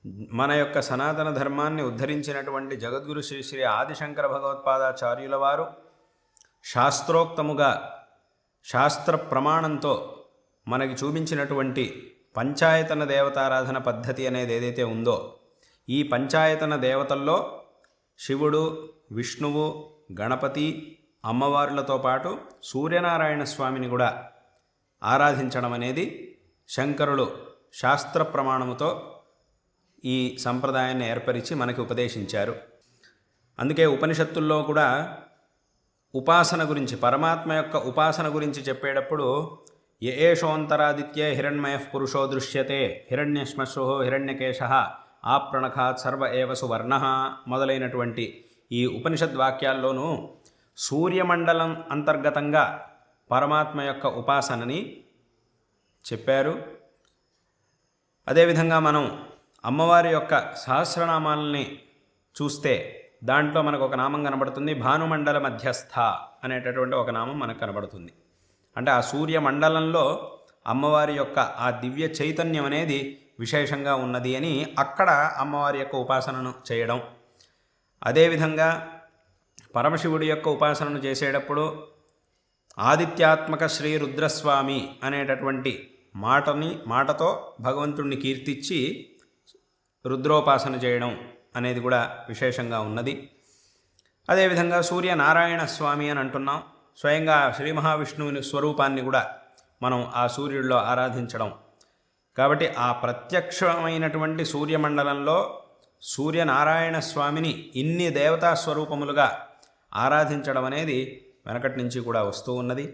మన యొక్క సనాతన ధర్మాన్ని ఉద్ధరించినటువంటి జగద్గురు శ్రీ శ్రీ ఆదిశంకర భగవత్పాదాచార్యుల వారు శాస్త్రోక్తముగా శాస్త్ర ప్రమాణంతో మనకి చూపించినటువంటి పంచాయతన దేవతారాధన పద్ధతి అనేది ఏదైతే ఉందో, ఈ పంచాయతన దేవతల్లో శివుడు, విష్ణువు, గణపతి, అమ్మవార్లతో పాటు సూర్యనారాయణ స్వామిని కూడా ఆరాధించడం అనేది శంకరులు శాస్త్ర ప్రమాణముతో ఈ సంప్రదాయాన్ని ఏర్పరిచి మనకి ఉపదేశించారు. అందుకే ఉపనిషత్తుల్లో కూడా ఉపాసన గురించి, పరమాత్మ యొక్క ఉపాసన గురించి చెప్పేటప్పుడు ఏషోంతరాదిత్యే హిరణ్మయ పురుషో దృశ్యతే హిరణ్యశ్మశ్రు హిరణ్యకేశ ఆప్రణఖాత్ సర్వ ఏవ సువర్ణ మొదలైనటువంటి ఈ ఉపనిషద్వాక్యాల్లోనూ సూర్యమండలం అంతర్గతంగా పరమాత్మ యొక్క ఉపాసనని చెప్పారు. అదేవిధంగా మనం అమ్మవారి యొక్క సహస్రనామాలని చూస్తే దాంట్లో మనకు ఒక నామం కనబడుతుంది, భానుమండల మధ్యస్థ అనేటటువంటి ఒక నామం మనకు కనబడుతుంది. అంటే ఆ సూర్యమండలంలో అమ్మవారి యొక్క ఆ దివ్య చైతన్యం అనేది విశేషంగా ఉన్నది అని అక్కడ అమ్మవారి యొక్క ఉపాసనను చేయడం. అదేవిధంగా పరమశివుడి యొక్క ఉపాసనను చేసేటప్పుడు ఆదిత్యాత్మక శ్రీ రుద్రస్వామి అనేటటువంటి మాటతో భగవంతుణ్ణి కీర్తించి రుద్రోపాసన చేయడం అనేది కూడా విశేషంగా ఉన్నది. అదేవిధంగా సూర్యనారాయణ స్వామి అని అంటున్నాం. స్వయంగా శ్రీ మహావిష్ణువుని స్వరూపాన్ని కూడా మనం ఆ సూర్యుడిలో ఆరాధించడం. కాబట్టి ఆ ప్రత్యక్షమైనటువంటి సూర్యమండలంలో సూర్యనారాయణ స్వామిని ఇన్ని దేవతా స్వరూపములుగా ఆరాధించడం అనేది వెనకటి నుంచి కూడా వస్తూ ఉన్నది.